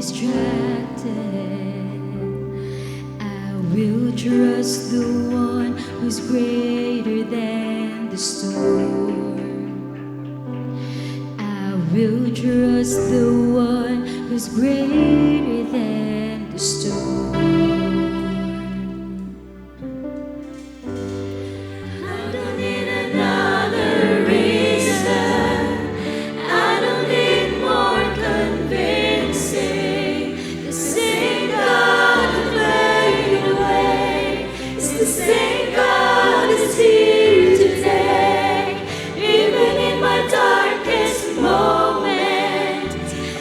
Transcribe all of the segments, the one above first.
distracted. I will trust the one who's greater than the storm. I will trust the one who's greater than the storm. I don't need another reason. I don't need more convincing. The same God who made a way is the same God is here today. Even in my darkest moment,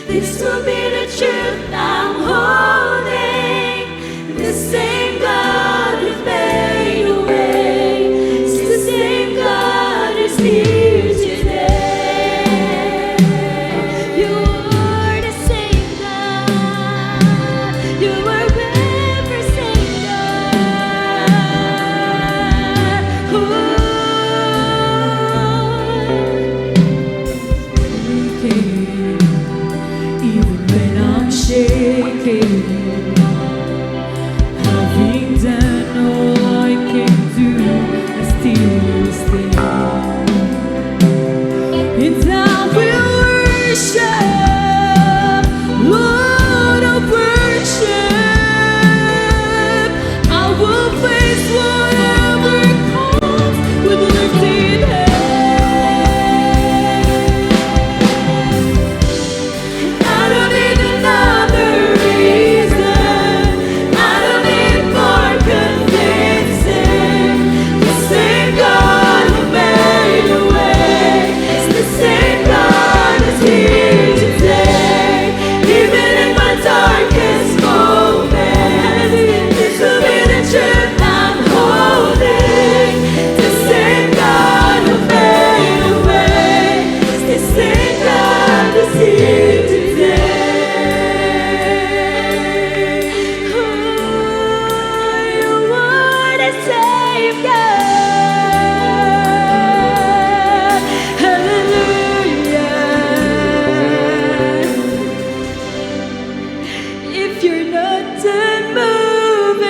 this will be the truth I'm holding. The same God who made a way is the same God who's here today. You are the same God. You are ever same God. Even when I'm shaking, having done all I can do, I still stay. And I will worship, Lord of worship. I will face whatever comes with lifted head. I don't need another reason. I don't need more convincing. The same God who made a way is the same God who's here today. Even in my darkest moment, this will be the truth I'm holding. The same God who made a way is the same God who's here today. Oh, you are the same God. Hallelujah. If you're not done moving,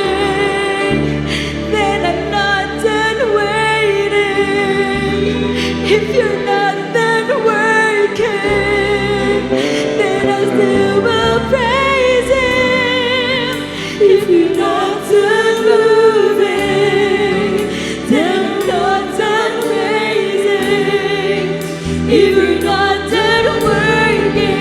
then I'm not done waiting. If you're not done working, then I still will praise Him. If you're not done moving, then I'm not done praising. If you're not done working,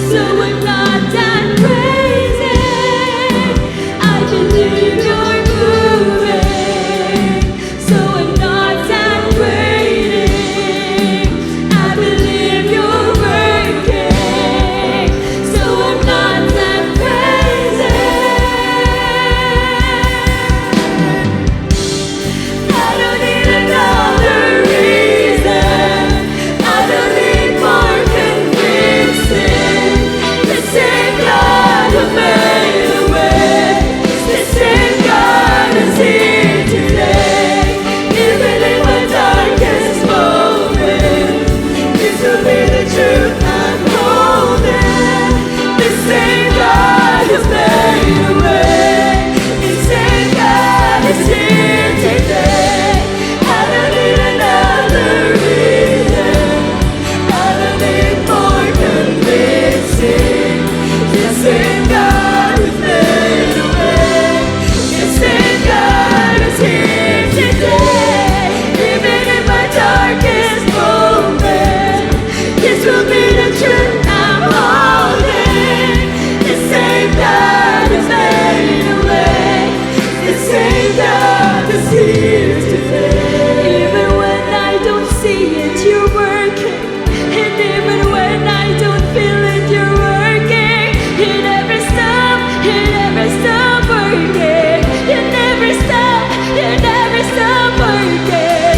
so I'm not done praising. I believe you're moving, so I'm not done waiting. I believe you're working, so I'm not done praising. I don't need another reason. I don't need more convincing. The same God who made a way is the same God who's here today. Even in my darkest moment, this will be the truth I'm holding. The same God who's made a way, the same God is here today. I don't need another reason. I don't need more convincing. The same God who's made a way, the same God is here today. Even in my darkest moment, this will be the truth I'm holding. The same God who's made a way, the same God is here today. Even when I don't see it, you're working. And even when I don't feel it, you're working. You never stop working. You never stop working.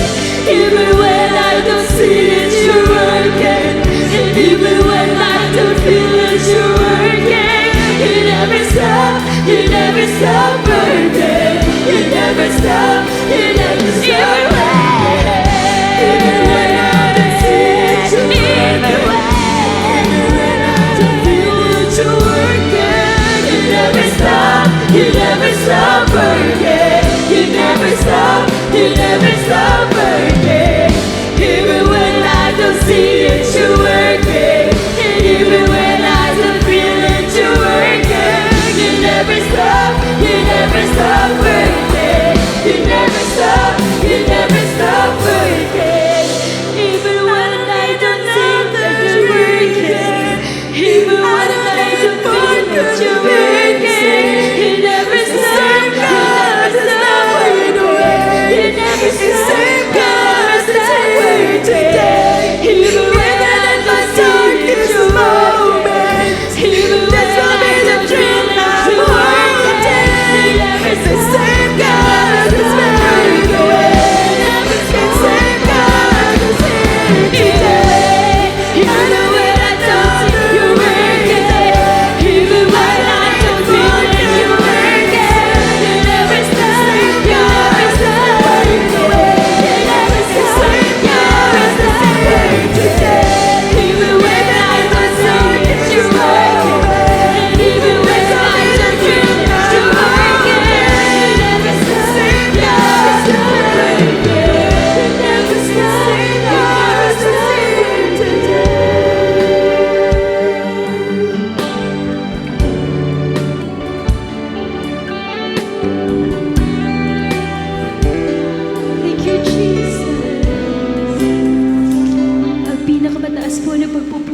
Even when I don't see it, you're working. And even when I don't feel it, you're working. You never stop working. You never stop. Even when I don't see it, you're working. Even when I don't feel it, you're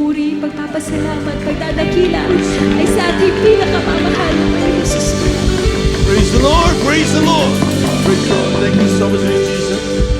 papuri, pagpapasalamat, pagdadakila ay sa ating pinakamamahal na Jesus. Praise the Lord! Praise the Lord! Praise the Lord! Thank you so much, Jesus.